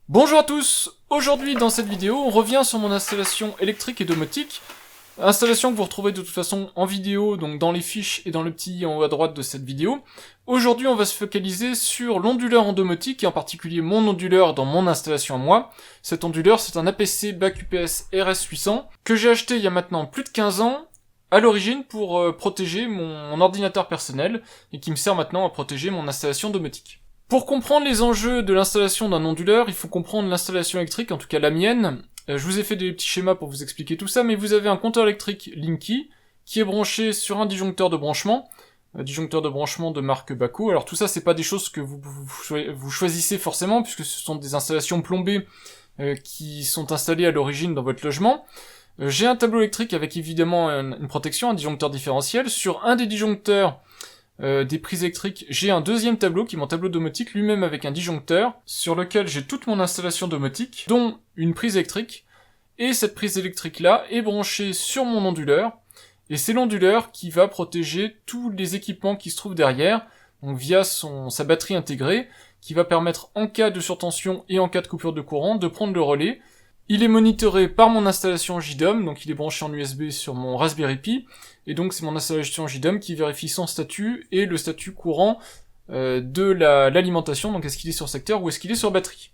Bonjour à tous. Aujourd'hui dans cette vidéo, on revient sur mon installation électrique et domotique. Installation que vous retrouvez de toute façon en vidéo, donc dans les fiches et dans le petit en haut à droite de cette vidéo. Aujourd'hui, on va se focaliser sur l'onduleur en domotique, et en particulier mon onduleur dans mon installation à moi. Cet onduleur, c'est un APC BAC UPS RS800, que j'ai acheté il y a maintenant plus de 15 ans, à l'origine pour protéger mon ordinateur personnel, et qui me sert maintenant à protéger mon installation domotique. Pour comprendre les enjeux de l'installation d'un onduleur, il faut comprendre l'installation électrique, en tout cas la mienne. Je vous ai fait des petits schémas pour vous expliquer tout ça, mais vous avez un compteur électrique Linky qui est branché sur un disjoncteur de branchement de marque Bako. Alors tout ça, c'est pas des choses que vous choisissez forcément, puisque ce sont des installations plombées qui sont installées à l'origine dans votre logement. J'ai un tableau électrique avec évidemment une protection, un disjoncteur différentiel. Sur un des disjoncteurs des prises électriques, j'ai un deuxième tableau qui est mon tableau domotique, lui-même avec un disjoncteur, sur lequel j'ai toute mon installation domotique, dont une prise électrique, et cette prise électrique-là est branchée sur mon onduleur, et c'est l'onduleur qui va protéger tous les équipements qui se trouvent derrière, donc via sa batterie intégrée, qui va permettre en cas de surtension et en cas de coupure de courant de prendre le relais. Il est monitoré par mon installation JDOM, donc il est branché en USB sur mon Raspberry Pi, et donc c'est mon installation JDOM qui vérifie son statut et le statut courant de l'alimentation, donc est-ce qu'il est sur secteur ou est-ce qu'il est sur batterie.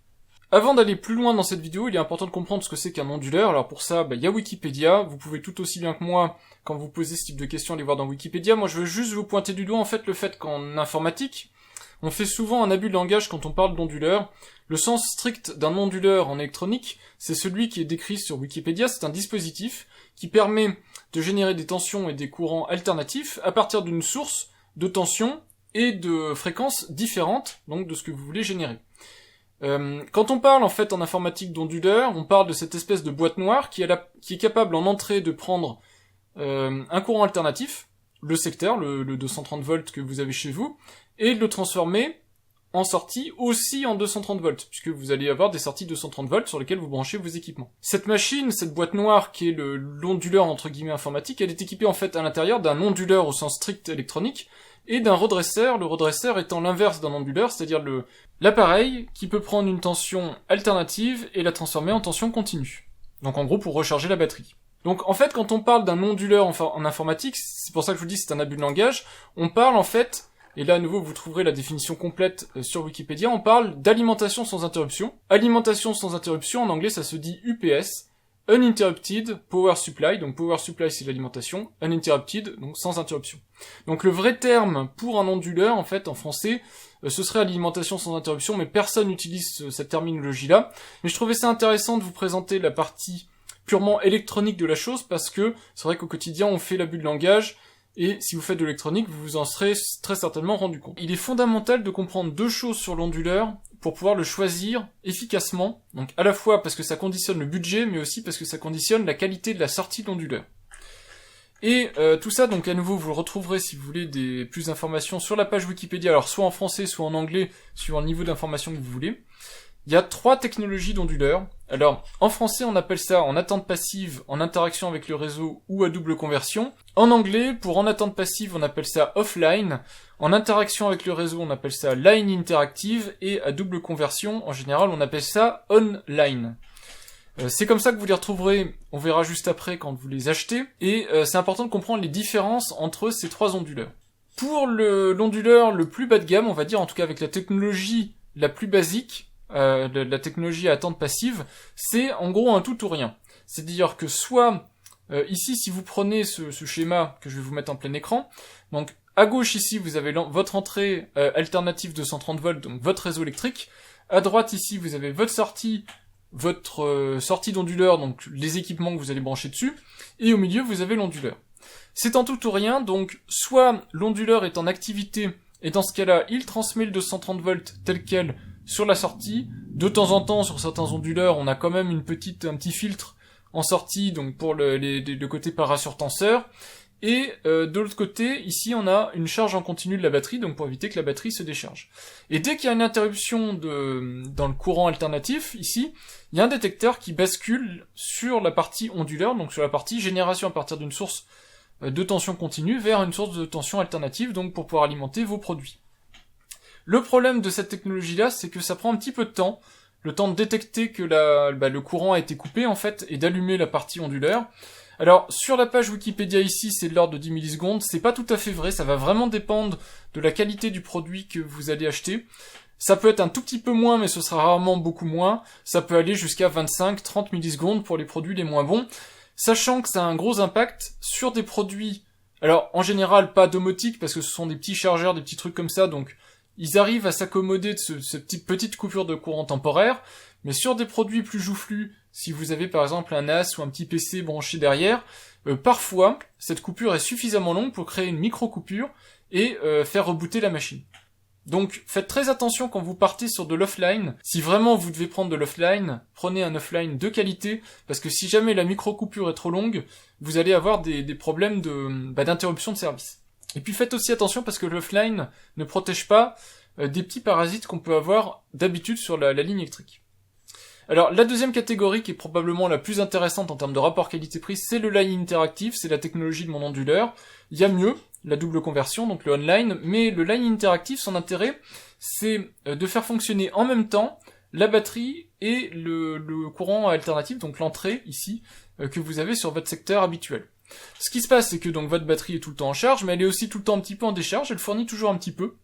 Avant d'aller plus loin dans cette vidéo, il est important de comprendre ce que c'est qu'un onduleur. Alors pour ça, il y a Wikipédia, vous pouvez tout aussi bien que moi, quand vous posez ce type de questions, aller voir dans Wikipédia. Moi je veux juste vous pointer du doigt en fait le fait qu'en informatique, on fait souvent un abus de langage quand on parle d'onduleur. Le sens strict d'un onduleur en électronique, c'est celui qui est décrit sur Wikipédia. C'est un dispositif qui permet de générer des tensions et des courants alternatifs à partir d'une source de tension et de fréquences différentes, donc de ce que vous voulez générer. Quand on parle en fait en informatique d'onduleur, on parle de cette espèce de boîte noire qui est capable en entrée de prendre un courant alternatif, le secteur, le 230 volts que vous avez chez vous, et de le transformer en sortie aussi en 230 volts, puisque vous allez avoir des sorties 230 volts sur lesquelles vous branchez vos équipements. Cette machine, cette boîte noire qui est l'onduleur entre guillemets informatique, elle est équipée en fait à l'intérieur d'un onduleur au sens strict électronique, et d'un redresseur, le redresseur étant l'inverse d'un onduleur, c'est-à-dire l'appareil qui peut prendre une tension alternative et la transformer en tension continue. Donc en gros pour recharger la batterie. Donc en fait quand on parle d'un onduleur en informatique, c'est pour ça que je vous dis c'est un abus de langage, on parle en fait, et là à nouveau vous trouverez la définition complète sur Wikipédia, on parle d'alimentation sans interruption. Alimentation sans interruption en anglais ça se dit UPS, Uninterrupted Power Supply, donc Power Supply c'est l'alimentation, Uninterrupted, donc sans interruption. Donc le vrai terme pour un onduleur, en fait, en français, ce serait alimentation sans interruption, mais personne n'utilise cette terminologie-là. Mais je trouvais ça intéressant de vous présenter la partie purement électronique de la chose, parce que c'est vrai qu'au quotidien on fait l'abus de langage, et si vous faites de l'électronique, vous vous en serez très certainement rendu compte. Il est fondamental de comprendre deux choses sur l'onduleur, pour pouvoir le choisir efficacement, donc à la fois parce que ça conditionne le budget, mais aussi parce que ça conditionne la qualité de la sortie de l'onduleur. Et tout ça, donc à nouveau, vous le retrouverez si vous voulez plus d'informations sur la page Wikipédia, alors soit en français, soit en anglais, suivant le niveau d'information que vous voulez. Il y a 3 technologies d'onduleur. Alors, en français, on appelle ça en attente passive, en interaction avec le réseau ou à double conversion. En anglais, pour en attente passive, on appelle ça offline. En interaction avec le réseau, on appelle ça line interactive. Et à double conversion, en général, on appelle ça online. C'est comme ça que vous les retrouverez, on verra juste après quand vous les achetez. Et c'est important de comprendre les différences entre ces 3 onduleurs. Pour l'onduleur le plus bas de gamme, on va dire, en tout cas avec la technologie la plus basique, la technologie à attente passive, c'est en gros un tout ou rien. C'est-à-dire que soit, ici si vous prenez ce schéma que je vais vous mettre en plein écran, donc à gauche ici vous avez votre entrée alternative de 130 volts, donc votre réseau électrique, à droite ici vous avez votre sortie d'onduleur, donc les équipements que vous allez brancher dessus, et au milieu vous avez l'onduleur. C'est en tout ou rien, donc soit l'onduleur est en activité, et dans ce cas-là il transmet le 230 volts tel quel sur la sortie. De temps en temps, sur certains onduleurs, on a quand même un petit filtre en sortie, donc pour le côté parasurtenseur. Et de l'autre côté, ici, on a une charge en continu de la batterie, donc pour éviter que la batterie se décharge. Et dès qu'il y a une interruption dans le courant alternatif, ici, il y a un détecteur qui bascule sur la partie onduleur, donc sur la partie génération à partir d'une source de tension continue vers une source de tension alternative, donc pour pouvoir alimenter vos produits. Le problème de cette technologie-là, c'est que ça prend un petit peu de temps le temps de détecter que le courant a été coupé en fait, et d'allumer la partie onduleur. Alors, sur la page Wikipédia ici, c'est de l'ordre de 10 millisecondes, c'est pas tout à fait vrai, ça va vraiment dépendre de la qualité du produit que vous allez acheter. Ça peut être un tout petit peu moins, mais ce sera rarement beaucoup moins. Ça peut aller jusqu'à 25-30 millisecondes pour les produits les moins bons. Sachant que ça a un gros impact sur des produits, alors en général pas domotiques, parce que ce sont des petits chargeurs, des petits trucs comme ça, donc ils arrivent à s'accommoder de cette petite coupure de courant temporaire, mais sur des produits plus joufflus, si vous avez par exemple un NAS ou un petit PC branché derrière, parfois cette coupure est suffisamment longue pour créer une micro-coupure et faire rebooter la machine. Donc faites très attention quand vous partez sur de l'offline. Si vraiment vous devez prendre de l'offline, prenez un offline de qualité, parce que si jamais la micro-coupure est trop longue, vous allez avoir des problèmes d'interruption de service. Et puis faites aussi attention parce que l'offline ne protège pas des petits parasites qu'on peut avoir d'habitude sur la ligne électrique. Alors la deuxième catégorie qui est probablement la plus intéressante en termes de rapport qualité-prix, c'est le line interactive, c'est la technologie de mon onduleur. Il y a mieux, la double conversion, donc le online, mais le line interactive, son intérêt, c'est de faire fonctionner en même temps la batterie et le courant alternatif, donc l'entrée ici, que vous avez sur votre secteur habituel. Ce qui se passe, c'est que donc votre batterie est tout le temps en charge, mais elle est aussi tout le temps un petit peu en décharge, elle fournit toujours un petit peu.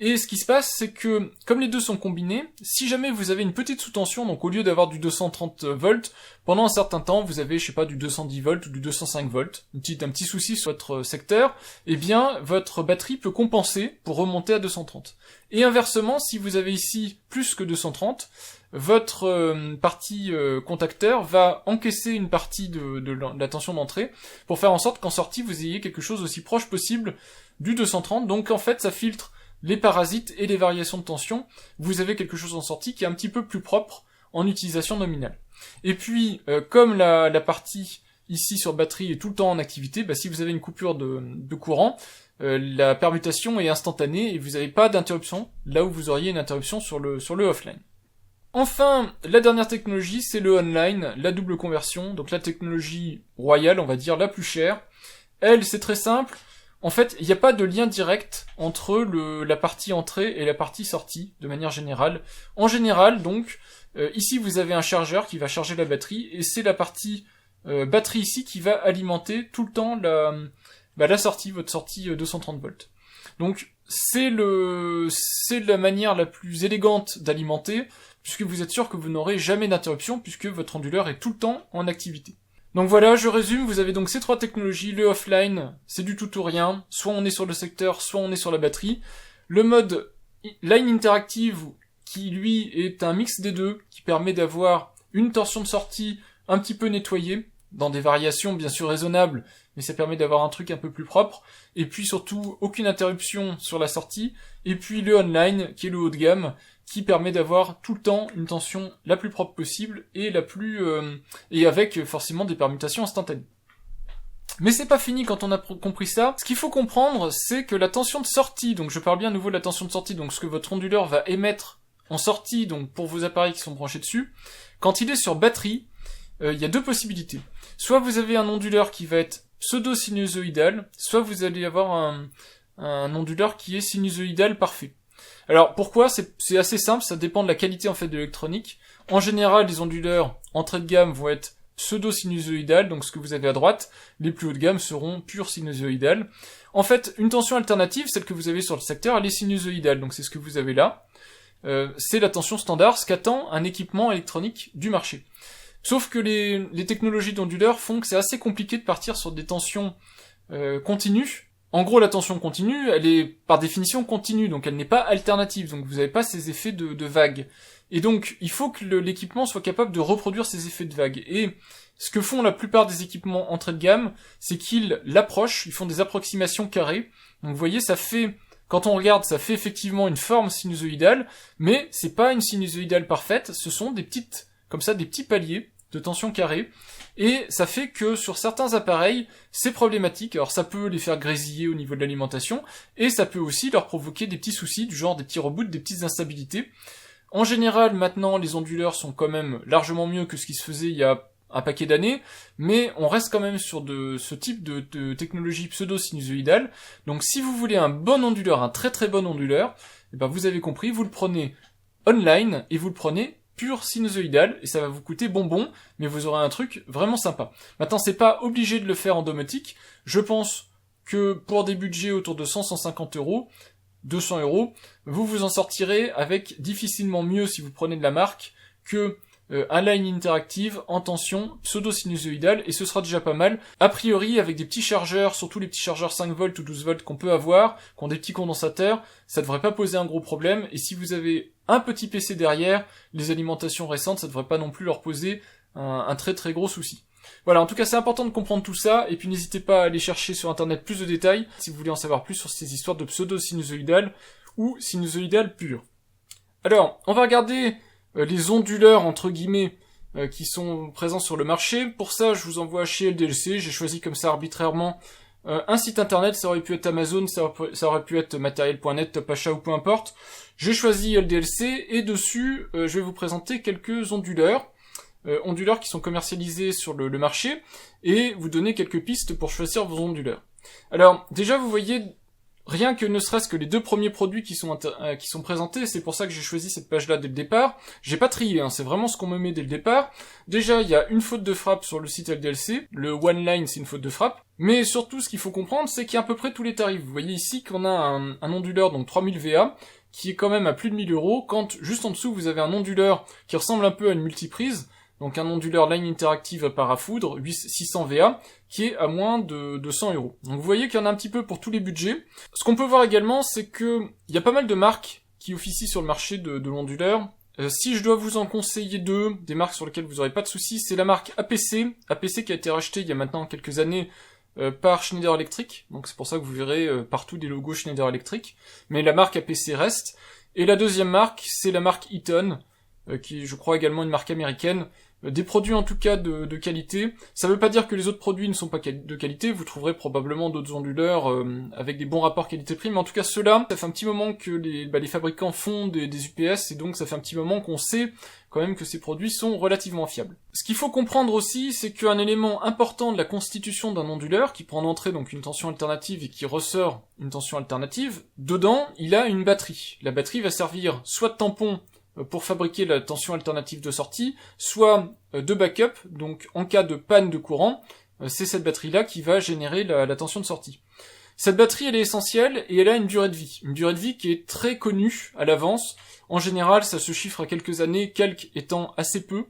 Et ce qui se passe, c'est que, comme les deux sont combinés, si jamais vous avez une petite sous-tension, donc au lieu d'avoir du 230 volts, pendant un certain temps, vous avez, je sais pas, du 210 volts ou du 205 volts, un petit souci sur votre secteur, eh bien, votre batterie peut compenser pour remonter à 230. Et inversement, si vous avez ici plus que 230, votre partie contacteur va encaisser une partie de la tension d'entrée pour faire en sorte qu'en sortie, vous ayez quelque chose aussi proche possible du 230. Donc en fait, ça filtre les parasites et les variations de tension. Vous avez quelque chose en sortie qui est un petit peu plus propre en utilisation nominale. Et puis, comme la partie ici sur batterie est tout le temps en activité, si vous avez une coupure de courant, la permutation est instantanée et vous n'avez pas d'interruption, là où vous auriez une interruption sur le offline. Enfin, la dernière technologie, c'est le online, la double conversion, donc la technologie royale, on va dire, la plus chère. Elle, c'est très simple. En fait, il n'y a pas de lien direct entre la partie entrée et la partie sortie, de manière générale. En général, donc, ici vous avez un chargeur qui va charger la batterie, et c'est la partie batterie ici qui va alimenter tout le temps la sortie, votre sortie 230 volts. Donc, c'est la manière la plus élégante d'alimenter, puisque vous êtes sûr que vous n'aurez jamais d'interruption, puisque votre onduleur est tout le temps en activité. Donc voilà, je résume, vous avez donc ces trois technologies, le offline, c'est du tout ou rien, soit on est sur le secteur, soit on est sur la batterie. Le mode line interactive, qui lui est un mix des deux, qui permet d'avoir une tension de sortie un petit peu nettoyée, dans des variations bien sûr raisonnables, mais ça permet d'avoir un truc un peu plus propre, et puis surtout aucune interruption sur la sortie, et puis le online, qui est le haut de gamme, qui permet d'avoir tout le temps une tension la plus propre possible et et avec forcément des permutations instantanées. Mais c'est pas fini quand on a compris ça. Ce qu'il faut comprendre, c'est que la tension de sortie, donc je parle bien à nouveau de la tension de sortie, donc ce que votre onduleur va émettre en sortie, donc pour vos appareils qui sont branchés dessus, quand il est sur batterie, il y a deux possibilités. Soit vous avez un onduleur qui va être pseudo-sinusoïdal, soit vous allez avoir un onduleur qui est sinusoïdal parfait. Alors pourquoi ? C'est assez simple, ça dépend de la qualité en fait de l'électronique. En général, les onduleurs entrée de gamme vont être pseudo-sinusoïdales, donc ce que vous avez à droite. Les plus hauts de gamme seront pure sinusoïdales. En fait, une tension alternative, celle que vous avez sur le secteur, elle est sinusoïdale, donc c'est ce que vous avez là. C'est la tension standard, ce qu'attend un équipement électronique du marché. Sauf que les technologies d'onduleurs font que c'est assez compliqué de partir sur des tensions continues. En gros, la tension continue, elle est par définition continue, donc elle n'est pas alternative, donc vous n'avez pas ces effets de vague. Et donc, il faut que l'équipement soit capable de reproduire ces effets de vague. Et ce que font la plupart des équipements entrée de gamme, c'est qu'ils l'approchent, ils font des approximations carrées. Donc vous voyez, ça fait, quand on regarde, ça fait effectivement une forme sinusoïdale, mais c'est pas une sinusoïdale parfaite, ce sont des petites, comme ça, des petits paliers de tension carrée. Et ça fait que sur certains appareils, c'est problématique. Alors ça peut les faire grésiller au niveau de l'alimentation, et ça peut aussi leur provoquer des petits soucis, du genre des petits reboots, des petites instabilités. En général, maintenant, les onduleurs sont quand même largement mieux que ce qui se faisait il y a un paquet d'années, mais on reste quand même sur ce type de technologie pseudo-sinusoïdale. Donc si vous voulez un bon onduleur, un très très bon onduleur, eh ben vous avez compris, vous le prenez online et vous le prenez pur sinusoïdal, et ça va vous coûter bonbon, mais vous aurez un truc vraiment sympa. Maintenant, c'est pas obligé de le faire en domotique. Je pense que pour des budgets autour de 100-150 euros, 200 euros, vous vous en sortirez avec difficilement mieux si vous prenez de la marque que un line interactive en tension pseudo-sinusoïdale, et ce sera déjà pas mal. A priori, avec des petits chargeurs, surtout les petits chargeurs 5 volts ou 12 volts qu'on peut avoir, qui ont des petits condensateurs, ça devrait pas poser un gros problème, et si vous avez un petit PC derrière, les alimentations récentes, ça devrait pas non plus leur poser un très très gros souci. Voilà, en tout cas c'est important de comprendre tout ça, et puis n'hésitez pas à aller chercher sur internet plus de détails, si vous voulez en savoir plus sur ces histoires de pseudo-sinusoïdal ou sinusoïdal pur. Alors, on va regarder les onduleurs entre guillemets qui sont présents sur le marché. Pour ça, je vous envoie chez LDLC, j'ai choisi comme ça arbitrairement un site internet, ça aurait pu être Amazon, ça aurait pu être matériel.net, Top Achat ou peu importe. J'ai choisi LDLC et dessus, je vais vous présenter quelques onduleurs qui sont commercialisés sur le marché et vous donner quelques pistes pour choisir vos onduleurs. Alors, déjà vous voyez, rien que ne serait-ce que les deux premiers produits qui sont présentés, c'est pour ça que j'ai choisi cette page-là dès le départ. J'ai pas trié, hein, c'est vraiment ce qu'on me met dès le départ. Déjà, il y a une faute de frappe sur le site LDLC, le one line c'est une faute de frappe, mais surtout ce qu'il faut comprendre, c'est qu'il y a à peu près tous les tarifs. Vous voyez ici qu'on a un onduleur, donc 3000 VA, qui est quand même à plus de 1000 euros, quand juste en dessous vous avez un onduleur qui ressemble un peu à une multiprise, donc un onduleur line interactive parafoudre, 600 VA, qui est à moins de 100 euros. Donc vous voyez qu'il y en a un petit peu pour tous les budgets. Ce qu'on peut voir également, c'est que il y a pas mal de marques qui officient sur le marché de l'onduleur. Si je dois vous en conseiller deux, des marques sur lesquelles vous n'aurez pas de soucis, c'est la marque APC. APC qui a été rachetée il y a maintenant quelques années par Schneider Electric. Donc c'est pour ça que vous verrez partout des logos Schneider Electric. Mais la marque APC reste. Et la deuxième marque, c'est la marque Eaton, qui est, je crois, également une marque américaine. Des produits en tout cas de qualité. Ça veut pas dire que les autres produits ne sont pas de qualité, vous trouverez probablement d'autres onduleurs avec des bons rapports qualité-prix, mais en tout cas ceux-là, ça fait un petit moment que les fabricants font des UPS, et donc ça fait un petit moment qu'on sait quand même que ces produits sont relativement fiables. Ce qu'il faut comprendre aussi, c'est qu'un élément important de la constitution d'un onduleur, qui prend d'entrée donc une tension alternative et qui ressort une tension alternative, dedans, il a une batterie. La batterie va servir soit de tampon pour fabriquer la tension alternative de sortie, soit de backup, donc en cas de panne de courant, c'est cette batterie-là qui va générer la tension de sortie. Cette batterie, elle est essentielle et elle a une durée de vie qui est très connue à l'avance. En général, ça se chiffre à quelques années, quelques étant assez peu.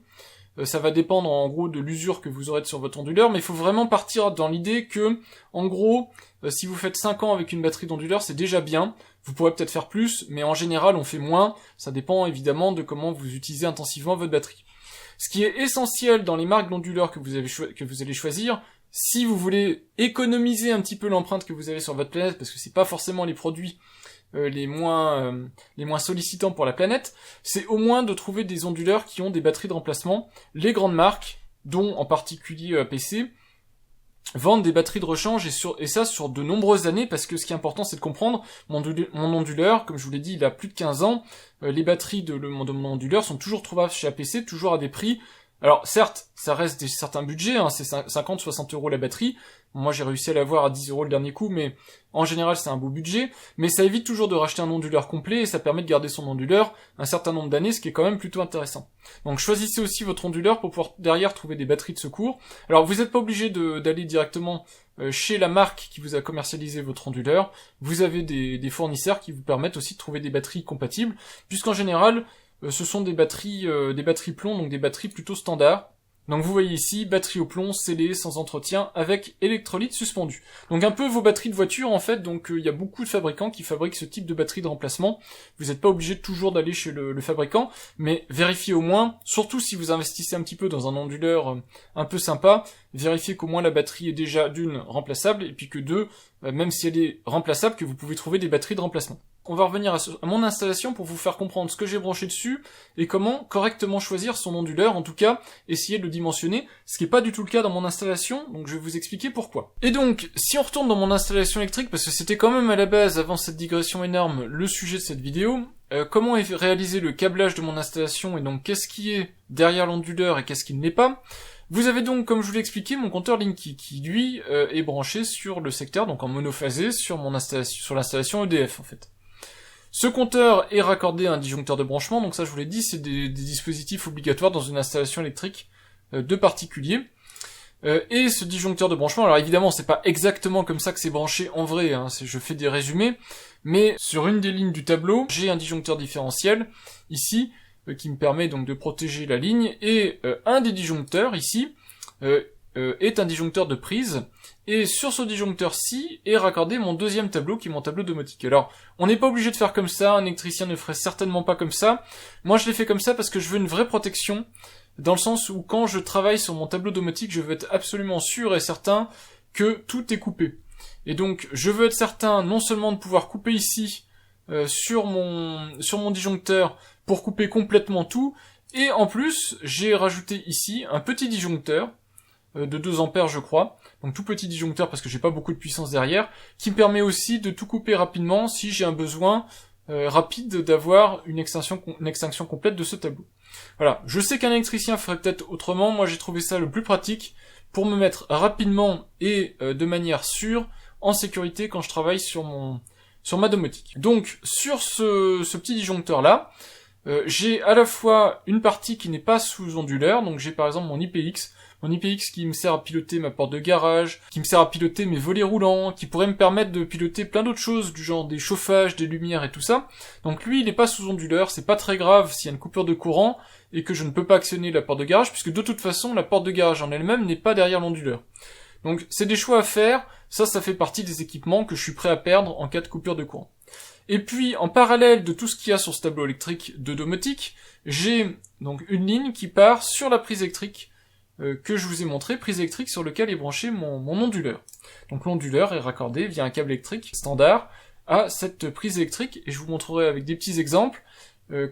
Ça va dépendre en gros de l'usure que vous aurez sur votre onduleur, mais il faut vraiment partir dans l'idée que, en gros, si vous faites 5 ans avec une batterie d'onduleur, c'est déjà bien. Vous pourrez peut-être faire plus, mais en général, on fait moins. Ça dépend évidemment de comment vous utilisez intensivement votre batterie. Ce qui est essentiel dans les marques d'onduleurs que vous allez choisir, si vous voulez économiser un petit peu l'empreinte que vous avez sur votre planète, parce que c'est pas forcément les produits les moins sollicitants pour la planète, c'est au moins de trouver des onduleurs qui ont des batteries de remplacement. Les grandes marques, dont en particulier APC, vendent des batteries de rechange et ça sur de nombreuses années, parce que ce qui est important c'est de comprendre, mon onduleur, comme je vous l'ai dit, il a plus de 15 ans, les batteries de mon onduleur sont toujours trouvables chez APC, toujours à des prix. Alors certes, ça reste certains budgets, hein, c'est 50-60 euros la batterie. Moi j'ai réussi à l'avoir à 10 euros le dernier coup, mais en général c'est un beau budget. Mais ça évite toujours de racheter un onduleur complet et ça permet de garder son onduleur un certain nombre d'années, ce qui est quand même plutôt intéressant. Donc choisissez aussi votre onduleur pour pouvoir derrière trouver des batteries de secours. Alors vous n'êtes pas obligé d'aller directement chez la marque qui vous a commercialisé votre onduleur. Vous avez des fournisseurs qui vous permettent aussi de trouver des batteries compatibles, puisqu'en général ce sont des batteries plomb, donc des batteries plutôt standards. Donc vous voyez ici, batterie au plomb, scellée, sans entretien, avec électrolyte suspendu. Donc un peu vos batteries de voiture en fait, donc il y a beaucoup de fabricants qui fabriquent ce type de batterie de remplacement. Vous n'êtes pas obligé toujours d'aller chez le fabricant, mais vérifiez au moins, surtout si vous investissez un petit peu dans un onduleur un peu sympa, vérifiez qu'au moins la batterie est déjà d'une remplaçable, et puis que deux, même si elle est remplaçable, que vous pouvez trouver des batteries de remplacement. On va revenir à mon installation pour vous faire comprendre ce que j'ai branché dessus et comment correctement choisir son onduleur, en tout cas essayer de le dimensionner, ce qui n'est pas du tout le cas dans mon installation, donc je vais vous expliquer pourquoi. Et donc, si on retourne dans mon installation électrique, parce que c'était quand même à la base, avant cette digression énorme, le sujet de cette vidéo, comment est réalisé le câblage de mon installation et donc qu'est-ce qui est derrière l'onduleur et qu'est-ce qui ne l'est pas. Vous avez donc, comme je vous l'ai expliqué, mon compteur Linky qui lui est branché sur le secteur, donc en monophasé, sur mon installation, sur l'installation EDF en fait. Ce compteur est raccordé à un disjoncteur de branchement, donc ça je vous l'ai dit, c'est des dispositifs obligatoires dans une installation électrique de particulier. Et ce disjoncteur de branchement, alors évidemment c'est pas exactement comme ça que c'est branché en vrai, hein, je fais des résumés, mais sur une des lignes du tableau, j'ai un disjoncteur différentiel, ici, qui me permet donc de protéger la ligne, et un des disjoncteurs, ici, est un disjoncteur de prise, et sur ce disjoncteur-ci est raccordé mon deuxième tableau, qui est mon tableau domotique. Alors, on n'est pas obligé de faire comme ça, un électricien ne ferait certainement pas comme ça, moi je l'ai fait comme ça parce que je veux une vraie protection, dans le sens où quand je travaille sur mon tableau domotique, je veux être absolument sûr et certain que tout est coupé. Et donc, je veux être certain non seulement de pouvoir couper ici, sur mon disjoncteur, pour couper complètement tout, et en plus, j'ai rajouté ici un petit disjoncteur, de 2 ampères je crois, donc tout petit disjoncteur parce que j'ai pas beaucoup de puissance derrière, qui me permet aussi de tout couper rapidement si j'ai un besoin rapide d'avoir une extinction complète de ce tableau. Voilà, je sais qu'un électricien ferait peut-être autrement, moi j'ai trouvé ça le plus pratique pour me mettre rapidement et de manière sûre en sécurité quand je travaille sur ma domotique. Donc sur ce petit disjoncteur là, j'ai à la fois une partie qui n'est pas sous onduleur, donc j'ai par exemple mon IPX qui me sert à piloter ma porte de garage, qui me sert à piloter mes volets roulants, qui pourrait me permettre de piloter plein d'autres choses, du genre des chauffages, des lumières et tout ça. Donc lui, il n'est pas sous onduleur, c'est pas très grave s'il y a une coupure de courant et que je ne peux pas actionner la porte de garage, puisque de toute façon, la porte de garage en elle-même n'est pas derrière l'onduleur. Donc c'est des choix à faire, ça fait partie des équipements que je suis prêt à perdre en cas de coupure de courant. Et puis, en parallèle de tout ce qu'il y a sur ce tableau électrique de domotique, j'ai donc une ligne qui part sur la prise électrique que je vous ai montré, prise électrique sur laquelle est branché mon onduleur. Donc l'onduleur est raccordé via un câble électrique standard à cette prise électrique, et je vous montrerai avec des petits exemples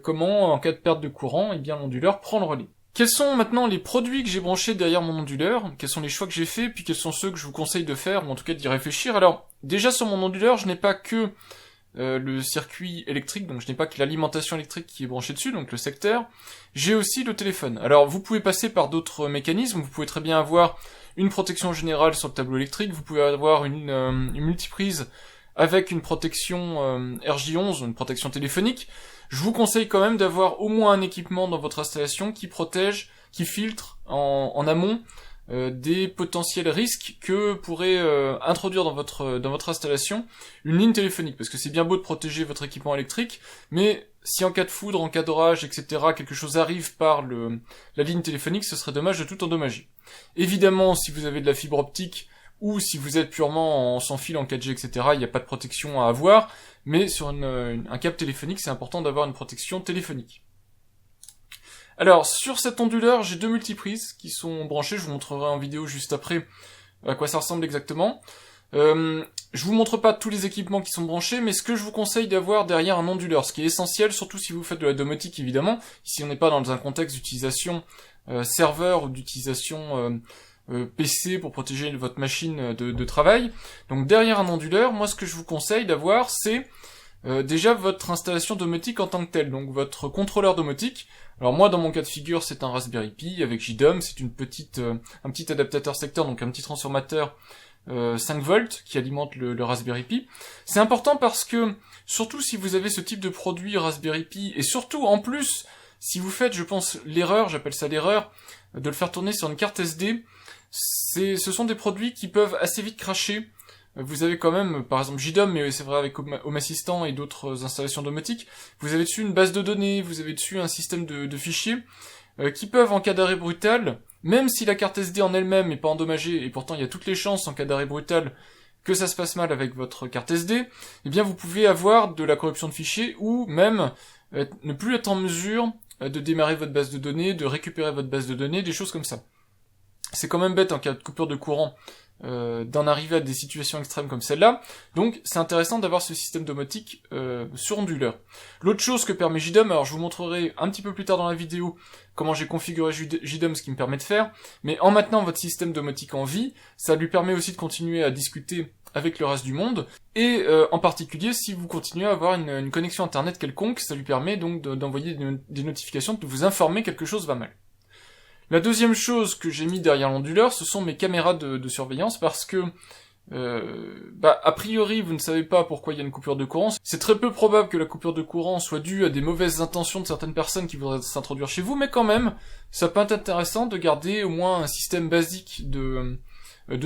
comment, en cas de perte de courant, eh bien l'onduleur prend le relais. Quels sont maintenant les produits que j'ai branchés derrière mon onduleur? Quels sont les choix que j'ai faits? Puis quels sont ceux que je vous conseille de faire, ou en tout cas d'y réfléchir? Alors, déjà sur mon onduleur, je n'ai pas que le circuit électrique, donc je n'ai pas que l'alimentation électrique qui est branchée dessus, donc le secteur, j'ai aussi le téléphone. Alors vous pouvez passer par d'autres mécanismes, vous pouvez très bien avoir une protection générale sur le tableau électrique, vous pouvez avoir une multiprise avec une protection RJ11, une protection téléphonique. Je vous conseille quand même d'avoir au moins un équipement dans votre installation qui protège, qui filtre en amont des potentiels risques que pourrait introduire dans votre installation une ligne téléphonique, parce que c'est bien beau de protéger votre équipement électrique, mais si en cas de foudre, en cas d'orage, etc., quelque chose arrive par la ligne téléphonique, ce serait dommage de tout endommager. Évidemment, si vous avez de la fibre optique, ou si vous êtes purement en sans fil, en 4G, etc., il n'y a pas de protection à avoir, mais sur un câble téléphonique, c'est important d'avoir une protection téléphonique. Alors, sur cet onduleur, j'ai 2 multiprises qui sont branchées, je vous montrerai en vidéo juste après à quoi ça ressemble exactement. Je vous montre pas tous les équipements qui sont branchés, mais ce que je vous conseille d'avoir derrière un onduleur, ce qui est essentiel, surtout si vous faites de la domotique évidemment, ici on n'est pas dans un contexte d'utilisation serveur ou d'utilisation PC pour protéger votre machine de travail. Donc derrière un onduleur, moi ce que je vous conseille d'avoir, c'est déjà votre installation domotique en tant que telle, donc votre contrôleur domotique. Alors moi dans mon cas de figure c'est un Raspberry Pi avec JDOM, c'est un petit adaptateur secteur, donc un petit transformateur 5 volts qui alimente le Raspberry Pi. C'est important parce que, surtout si vous avez ce type de produit Raspberry Pi, et surtout en plus, si vous faites, je pense, l'erreur, j'appelle ça l'erreur, de le faire tourner sur une carte SD, ce sont des produits qui peuvent assez vite cracher. Vous avez quand même, par exemple JDOM, mais c'est vrai avec Home Assistant et d'autres installations domotiques, vous avez dessus une base de données, vous avez dessus un système de fichiers, qui peuvent, en cas d'arrêt brutal, même si la carte SD en elle-même n'est pas endommagée, et pourtant il y a toutes les chances en cas d'arrêt brutal que ça se passe mal avec votre carte SD, eh bien vous pouvez avoir de la corruption de fichiers, ou même ne plus être en mesure de démarrer votre base de données, de récupérer votre base de données, des choses comme ça. C'est quand même bête en cas de coupure de courant d'en arriver à des situations extrêmes comme celle-là, donc c'est intéressant d'avoir ce système domotique sur onduleur. L'autre chose que permet JDOM, alors je vous montrerai un petit peu plus tard dans la vidéo comment j'ai configuré JDOM, ce qui me permet de faire, mais en maintenant votre système domotique en vie, ça lui permet aussi de continuer à discuter avec le reste du monde, et en particulier si vous continuez à avoir une connexion internet quelconque, ça lui permet donc d'envoyer des notifications, de vous informer que quelque chose va mal. La deuxième chose que j'ai mis derrière l'onduleur, ce sont mes caméras de surveillance, parce que a priori, vous ne savez pas pourquoi il y a une coupure de courant. C'est très peu probable que la coupure de courant soit due à des mauvaises intentions de certaines personnes qui voudraient s'introduire chez vous, mais quand même, ça peut être intéressant de garder au moins un système basique de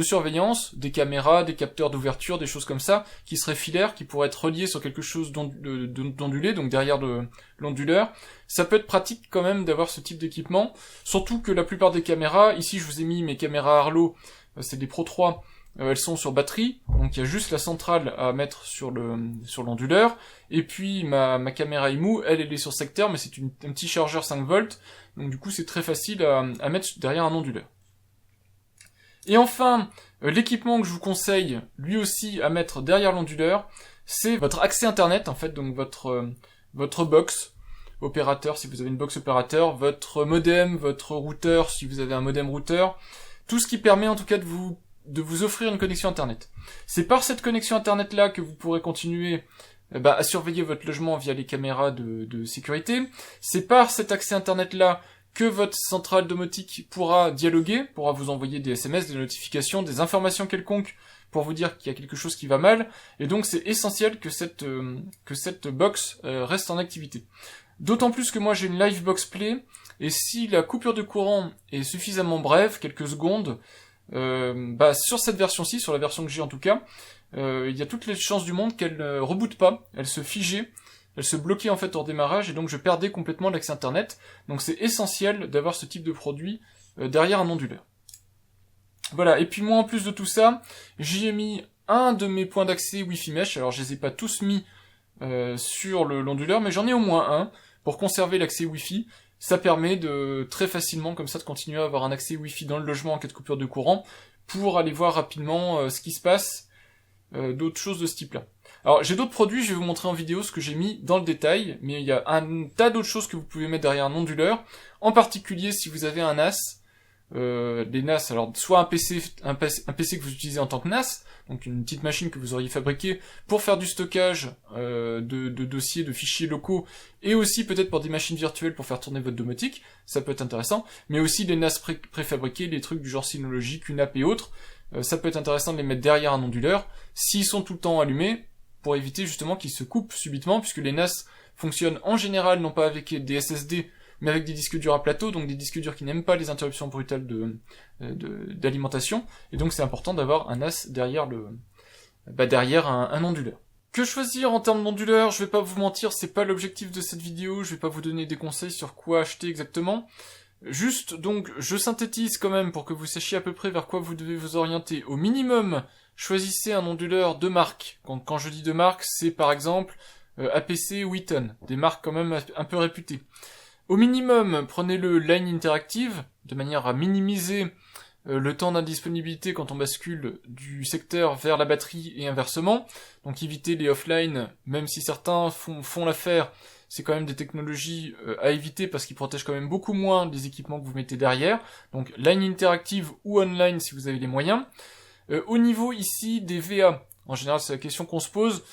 surveillance, des caméras, des capteurs d'ouverture, des choses comme ça, qui seraient filaires, qui pourraient être reliés sur quelque chose d'ondulé, donc derrière l'onduleur. Ça peut être pratique quand même d'avoir ce type d'équipement, surtout que la plupart des caméras, ici je vous ai mis mes caméras Arlo, c'est des Pro 3, elles sont sur batterie, donc il y a juste la centrale à mettre sur l'onduleur, et puis ma caméra IMU, elle est sur secteur, mais c'est un petit chargeur 5 volts, donc du coup c'est très facile à mettre derrière un onduleur. Et enfin, l'équipement que je vous conseille, lui aussi, à mettre derrière l'onduleur, c'est votre accès internet, en fait, donc votre box opérateur, si vous avez une box opérateur, votre modem, votre routeur, si vous avez un modem routeur, tout ce qui permet en tout cas de vous offrir une connexion internet. C'est par cette connexion internet là que vous pourrez continuer à surveiller votre logement via les caméras de sécurité. C'est par cet accès internet là que votre centrale domotique pourra dialoguer, pourra vous envoyer des SMS, des notifications, des informations quelconques pour vous dire qu'il y a quelque chose qui va mal, et donc c'est essentiel que cette box reste en activité. D'autant plus que moi j'ai une Livebox Play, et si la coupure de courant est suffisamment brève, quelques secondes, sur cette version-ci, sur la version que j'ai en tout cas, il y a toutes les chances du monde qu'elle ne reboote pas, elle se figeait, elle se bloquait en fait au démarrage, et donc je perdais complètement l'accès internet, donc c'est essentiel d'avoir ce type de produit derrière un onduleur. Voilà, et puis moi en plus de tout ça, j'y ai mis un de mes points d'accès Wi-Fi Mesh, alors je les ai pas tous mis sur l'onduleur, mais j'en ai au moins un, pour conserver l'accès Wi-Fi. Ça permet de très facilement comme ça de continuer à avoir un accès Wi-Fi dans le logement en cas de coupure de courant, pour aller voir rapidement ce qui se passe, d'autres choses de ce type-là. Alors j'ai d'autres produits, je vais vous montrer en vidéo ce que j'ai mis dans le détail, mais il y a un tas d'autres choses que vous pouvez mettre derrière un onduleur, en particulier si vous avez un NAS, les NAS, alors soit un PC que vous utilisez en tant que NAS, donc une petite machine que vous auriez fabriquée pour faire du stockage de dossiers, de fichiers locaux, et aussi peut-être pour des machines virtuelles pour faire tourner votre domotique, ça peut être intéressant, mais aussi les NAS préfabriqués, les trucs du genre Synology, QNAP et autres, ça peut être intéressant de les mettre derrière un onduleur, s'ils sont tout le temps allumés, pour éviter justement qu'ils se coupent subitement, puisque les NAS fonctionnent en général non pas avec des SSD, mais avec des disques durs à plateau, donc des disques durs qui n'aiment pas les interruptions brutales d'alimentation, et donc c'est important d'avoir un NAS derrière derrière un onduleur. Que choisir en termes d'onduleur? Je vais pas vous mentir, c'est pas l'objectif de cette vidéo, je vais pas vous donner des conseils sur quoi acheter exactement. Juste, donc, je synthétise quand même pour que vous sachiez à peu près vers quoi vous devez vous orienter. Au minimum, choisissez un onduleur de marque. Quand je dis de marque, c'est par exemple APC ou Eaton, des marques quand même un peu réputées. Au minimum, prenez le Line Interactive, de manière à minimiser le temps d'indisponibilité quand on bascule du secteur vers la batterie et inversement. Donc évitez les offline, même si certains font l'affaire, c'est quand même des technologies à éviter parce qu'ils protègent quand même beaucoup moins les équipements que vous mettez derrière. Donc Line Interactive ou online si vous avez les moyens. Au niveau ici des VA, en général c'est la question qu'on se pose,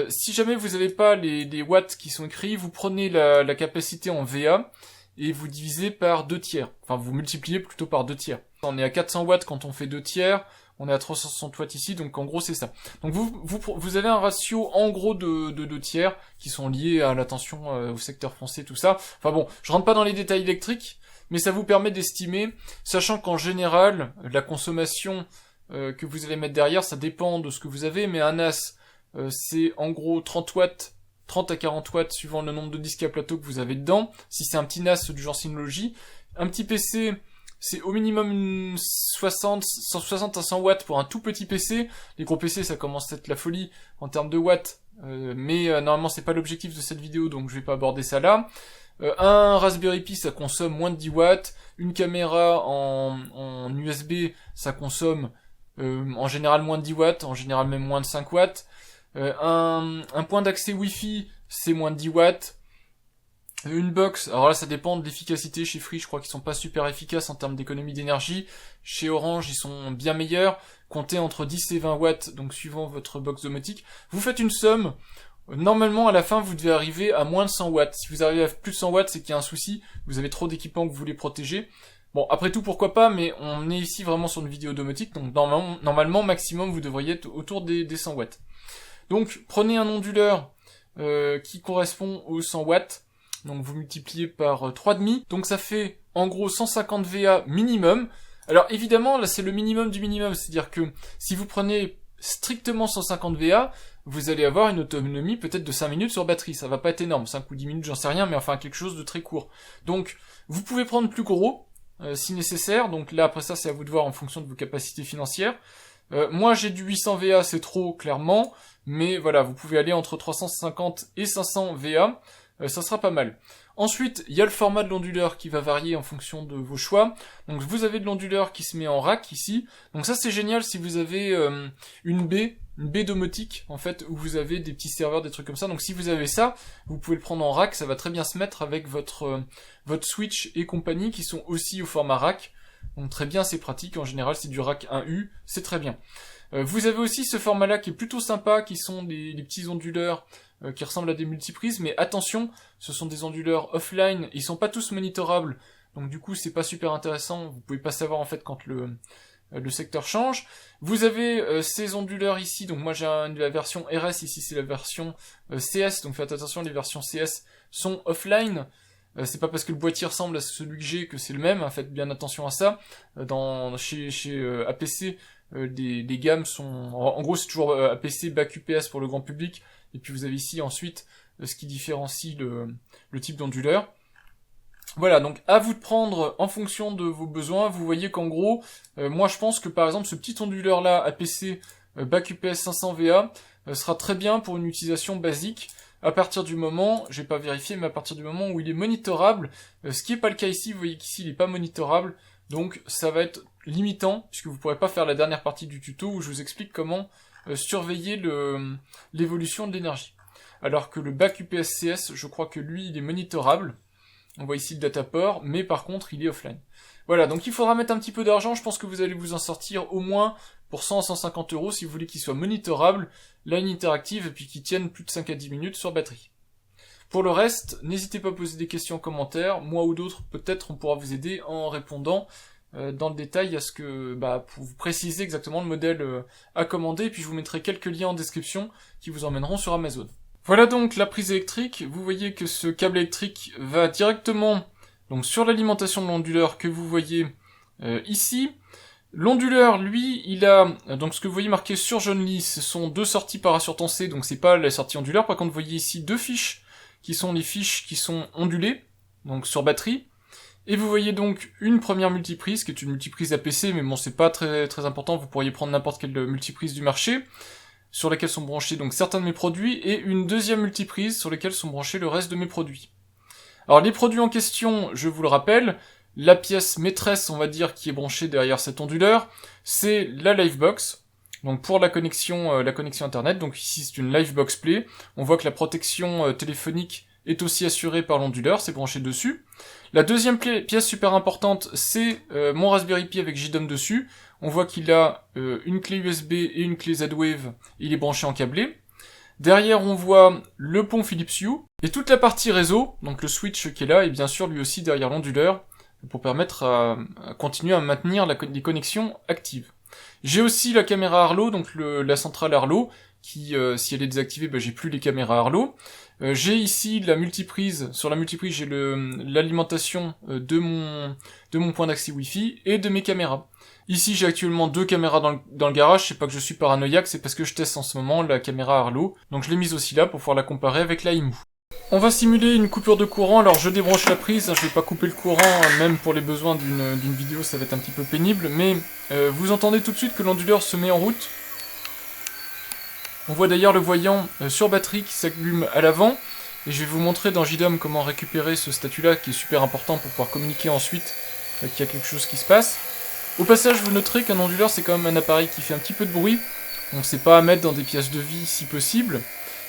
si jamais vous n'avez pas les watts qui sont écrits, vous prenez la capacité en VA et vous divisez par 2 tiers. Enfin, vous multipliez plutôt par 2 tiers. On est à 400 watts quand on fait 2 tiers, on est à 360 watts ici, donc en gros c'est ça. Donc vous avez un ratio en gros de 2 tiers qui sont liés à la tension au secteur français, tout ça. Enfin bon, je rentre pas dans les détails électriques, mais ça vous permet d'estimer, sachant qu'en général, la consommation que vous allez mettre derrière, ça dépend de ce que vous avez, mais un NAS, c'est en gros 30 watts, 30 à 40 watts suivant le nombre de disques à plateau que vous avez dedans, si c'est un petit NAS du genre Synology. Un petit PC, c'est au minimum 160 à 100 watts pour un tout petit PC. Les gros PC, ça commence à être la folie en termes de watts, mais normalement c'est pas l'objectif de cette vidéo, donc je vais pas aborder ça là. Un Raspberry Pi, ça consomme moins de 10 watts. Une caméra en USB, ça consomme en général moins de 10 watts, en général même moins de 5 watts. Un point d'accès Wi-Fi, c'est moins de 10 watts. Une box, alors là ça dépend de l'efficacité. Chez Free, je crois qu'ils sont pas super efficaces en termes d'économie d'énergie. Chez Orange, ils sont bien meilleurs. Comptez entre 10 et 20 watts, donc suivant votre box domotique. Vous faites une somme. Normalement, à la fin, vous devez arriver à moins de 100 watts. Si vous arrivez à plus de 100 watts, c'est qu'il y a un souci. Vous avez trop d'équipements que vous voulez protéger. Bon, après tout, pourquoi pas, mais on est ici vraiment sur une vidéo domotique, donc normalement, maximum, vous devriez être autour des 100 watts. Donc, prenez un onduleur qui correspond aux 100 watts, donc vous multipliez par 3,5, donc ça fait en gros 150 VA minimum. Alors évidemment, là c'est le minimum du minimum, c'est-à-dire que si vous prenez strictement 150 VA, vous allez avoir une autonomie peut-être de 5 minutes sur batterie, ça va pas être énorme, 5 ou 10 minutes, j'en sais rien, mais enfin quelque chose de très court. Donc, vous pouvez prendre plus gros, si nécessaire, donc là après ça c'est à vous de voir en fonction de vos capacités financières. Moi j'ai du 800 VA, c'est trop clairement, mais voilà, vous pouvez aller entre 350 et 500 VA, ça sera pas mal. Ensuite, il y a le format de l'onduleur qui va varier en fonction de vos choix. Donc vous avez de l'onduleur qui se met en rack ici. Donc ça c'est génial si vous avez une baie domotique en fait, où vous avez des petits serveurs, des trucs comme ça. Donc si vous avez ça, vous pouvez le prendre en rack, ça va très bien se mettre avec votre switch et compagnie qui sont aussi au format rack. Donc très bien, c'est pratique, en général c'est du rack 1U, c'est très bien. Vous avez aussi ce format-là qui est plutôt sympa, qui sont des petits onduleurs qui ressemblent à des multiprises, mais attention, ce sont des onduleurs offline, ils sont pas tous monitorables, donc du coup c'est pas super intéressant, vous pouvez pas savoir en fait quand le secteur change. Vous avez ces onduleurs ici, donc moi j'ai la version RS, ici c'est la version CS, donc faites attention, les versions CS sont offline. C'est pas parce que le boîtier ressemble à celui que j'ai que c'est le même, hein, faites bien attention à ça. Chez APC, les gammes sont... En gros, c'est toujours APC back UPS pour le grand public, et puis vous avez ici ensuite ce qui différencie le type d'onduleur. Voilà, donc à vous de prendre en fonction de vos besoins. Vous voyez qu'en gros, moi je pense que par exemple ce petit onduleur là, APC back UPS 500 VA, sera très bien pour une utilisation basique. À partir du moment, j'ai pas vérifié, mais à partir du moment où il est monitorable, ce qui est pas le cas ici, vous voyez qu'ici il est pas monitorable, donc ça va être limitant, puisque vous pourrez pas faire la dernière partie du tuto où je vous explique comment surveiller l'évolution de l'énergie. Alors que le back UPS CS, je crois que lui, il est monitorable. On voit ici le data port, mais par contre, il est offline. Voilà, donc il faudra mettre un petit peu d'argent, je pense que vous allez vous en sortir au moins pour 100 à 150 € si vous voulez qu'il soit monitorable, line interactive, et puis qu'il tienne plus de 5 à 10 minutes sur batterie. Pour le reste, n'hésitez pas à poser des questions en commentaire, moi ou d'autres, peut-être on pourra vous aider en répondant dans le détail à ce que, pour vous préciser exactement le modèle à commander, et puis je vous mettrai quelques liens en description qui vous emmèneront sur Amazon. Voilà donc la prise électrique, vous voyez que ce câble électrique va directement donc sur l'alimentation de l'onduleur que vous voyez ici. L'onduleur, lui, il a, donc ce que vous voyez marqué sur jaune lisse, ce sont deux sorties parassurton C, donc c'est pas la sortie onduleur. Par contre, vous voyez ici deux fiches, qui sont les fiches qui sont ondulées, donc sur batterie. Et vous voyez donc une première multiprise, qui est une multiprise APC, mais bon, c'est pas très, très important, vous pourriez prendre n'importe quelle multiprise du marché, sur laquelle sont branchés donc certains de mes produits, et une deuxième multiprise sur laquelle sont branchés le reste de mes produits. Alors les produits en question, je vous le rappelle, la pièce maîtresse, on va dire, qui est branchée derrière cet onduleur, c'est la Livebox. Donc pour la connexion internet, donc ici c'est une Livebox Play. On voit que la protection téléphonique est aussi assurée par l'onduleur, c'est branché dessus. La deuxième pièce super importante, c'est mon Raspberry Pi avec JDOM dessus. On voit qu'il a une clé USB et une clé Z-Wave, il est branché en câblé. Derrière, on voit le pont Philips Hue, et toute la partie réseau, donc le switch qui est là, et bien sûr lui aussi derrière l'onduleur, pour permettre à continuer à maintenir les connexions actives. J'ai aussi la caméra Arlo, donc la centrale Arlo, qui, si elle est désactivée, j'ai plus les caméras Arlo. J'ai ici la multiprise, sur la multiprise j'ai l'alimentation de mon point d'accès Wi-Fi et de mes caméras. Ici j'ai actuellement deux caméras dans le garage, c'est pas que je suis paranoïaque, c'est parce que je teste en ce moment la caméra Arlo, donc je l'ai mise aussi là pour pouvoir la comparer avec la IMU. On va simuler une coupure de courant, alors je débranche la prise, je vais pas couper le courant, même pour les besoins d'une vidéo ça va être un petit peu pénible, mais vous entendez tout de suite que l'onduleur se met en route. On voit d'ailleurs le voyant sur batterie qui s'allume à l'avant, et je vais vous montrer dans JDOM comment récupérer ce statut-là qui est super important pour pouvoir communiquer ensuite qu'il y a quelque chose qui se passe. Au passage, vous noterez qu'un onduleur c'est quand même un appareil qui fait un petit peu de bruit, donc c'est pas à mettre dans des pièces de vie si possible.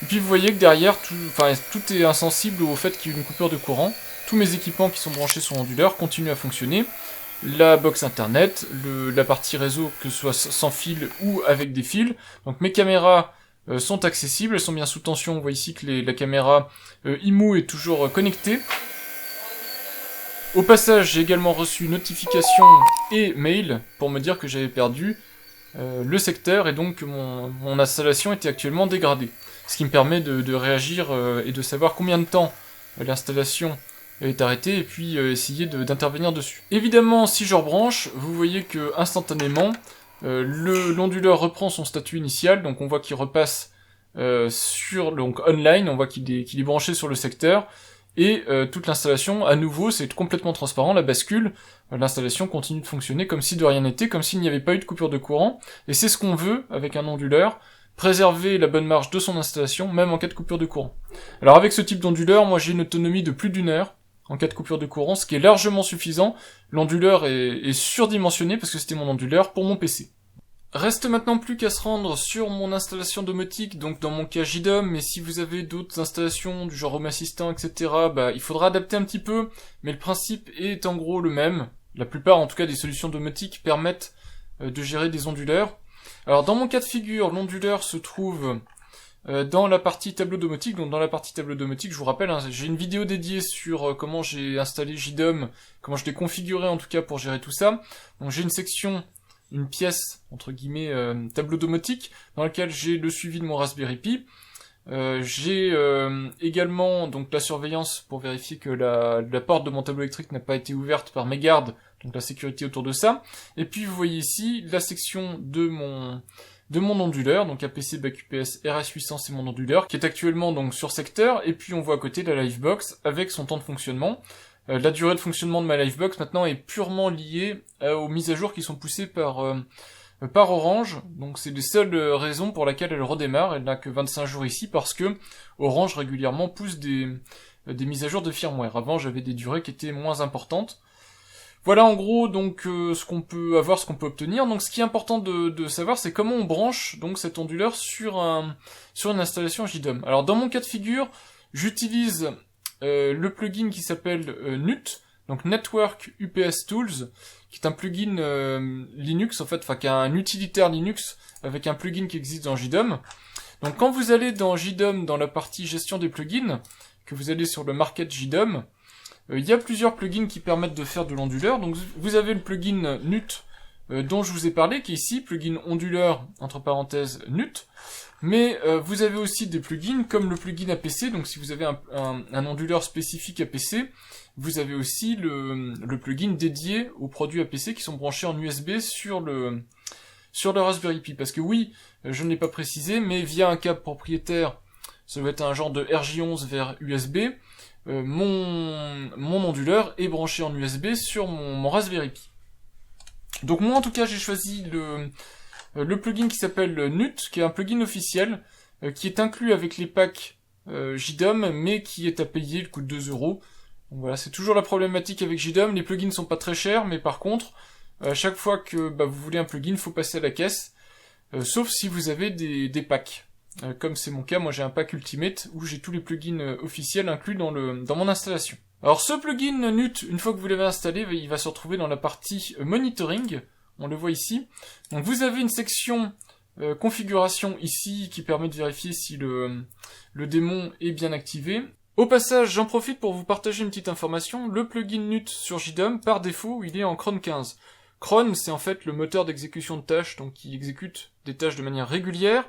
Et puis vous voyez que derrière, tout est insensible au fait qu'il y ait une coupure de courant. Tous mes équipements qui sont branchés sur onduleur continuent à fonctionner. La box internet, la partie réseau, que ce soit sans fil ou avec des fils. Donc mes caméras sont accessibles, elles sont bien sous tension. On voit ici que la caméra IMU est toujours connectée. Au passage, j'ai également reçu notification et mail pour me dire que j'avais perdu le secteur et donc que mon installation était actuellement dégradée. Ce qui me permet de réagir et de savoir combien de temps l'installation est arrêtée et puis essayer d'intervenir dessus. Évidemment, si je rebranche, vous voyez que instantanément, l'onduleur reprend son statut initial, donc on voit qu'il repasse donc online, on voit qu'il est branché sur le secteur, et toute l'installation, à nouveau, c'est complètement transparent, la bascule, l'installation continue de fonctionner comme si de rien n'était, comme s'il n'y avait pas eu de coupure de courant, et c'est ce qu'on veut avec un onduleur, préserver la bonne marge de son installation, même en cas de coupure de courant. Alors avec ce type d'onduleur, moi j'ai une autonomie de plus d'1 heure, en cas de coupure de courant, ce qui est largement suffisant. L'onduleur est surdimensionné parce que c'était mon onduleur pour mon PC. Reste maintenant plus qu'à se rendre sur mon installation domotique, donc dans mon cas JDOM, mais si vous avez d'autres installations du genre Home Assistant, etc., il faudra adapter un petit peu, mais le principe est en gros le même. La plupart, en tout cas, des solutions domotiques permettent de gérer des onduleurs. Alors dans mon cas de figure, l'onduleur se trouve dans la partie tableau domotique. Donc dans la partie tableau domotique, je vous rappelle, j'ai une vidéo dédiée sur comment j'ai installé JDOM, comment je l'ai configuré en tout cas pour gérer tout ça. Donc j'ai une section, une pièce, entre guillemets, tableau domotique, dans laquelle j'ai le suivi de mon Raspberry Pi. J'ai également donc la surveillance pour vérifier que la porte de mon tableau électrique n'a pas été ouverte par mes gardes, donc la sécurité autour de ça. Et puis vous voyez ici la section de mon onduleur, donc APC BAC UPS RS800, c'est mon onduleur, qui est actuellement donc sur secteur, et puis on voit à côté la Livebox avec son temps de fonctionnement. La durée de fonctionnement de ma Livebox maintenant est purement liée aux mises à jour qui sont poussées par Orange, donc c'est les seules raisons pour lesquelles elle redémarre. Elle n'a que 25 jours ici parce que Orange régulièrement pousse des mises à jour de firmware. Avant j'avais des durées qui étaient moins importantes. Voilà en gros donc ce qu'on peut avoir, ce qu'on peut obtenir. Donc ce qui est important de savoir, c'est comment on branche donc cet onduleur sur une installation JDOM. Alors dans mon cas de figure, j'utilise le plugin qui s'appelle NUT, donc Network UPS Tools, qui est un plugin Linux en fait, enfin qui est un utilitaire Linux avec un plugin qui existe dans JDOM. Donc quand vous allez dans JDOM, dans la partie gestion des plugins, que vous allez sur le market JDOM, il y a plusieurs plugins qui permettent de faire de l'onduleur. Donc vous avez le plugin NUT dont je vous ai parlé, qui est ici, plugin onduleur, entre parenthèses, NUT. Mais vous avez aussi des plugins comme le plugin APC, donc si vous avez un onduleur spécifique APC, vous avez aussi le plugin dédié aux produits APC qui sont branchés en USB sur le Raspberry Pi. Parce que oui, je ne l'ai pas précisé, mais via un câble propriétaire, ça doit être un genre de RJ11 vers USB, mon onduleur est branché en USB sur mon Raspberry Pi. Donc moi en tout cas j'ai choisi le plugin qui s'appelle NUT, qui est un plugin officiel, qui est inclus avec les packs JDOM, mais qui est à payer, il coûte 2€. Donc voilà, c'est toujours la problématique avec JDOM, les plugins sont pas très chers, mais par contre, à chaque fois que vous voulez un plugin, il faut passer à la caisse, sauf si vous avez des packs. Comme c'est mon cas, moi j'ai un pack Ultimate où j'ai tous les plugins officiels inclus dans mon installation. Alors ce plugin NUT, une fois que vous l'avez installé, il va se retrouver dans la partie monitoring, on le voit ici. Donc vous avez une section configuration ici qui permet de vérifier si le démon est bien activé. Au passage, j'en profite pour vous partager une petite information, le plugin NUT sur JDOM, par défaut, il est en cron 15. Cron, c'est en fait le moteur d'exécution de tâches, donc qui exécute des tâches de manière régulière.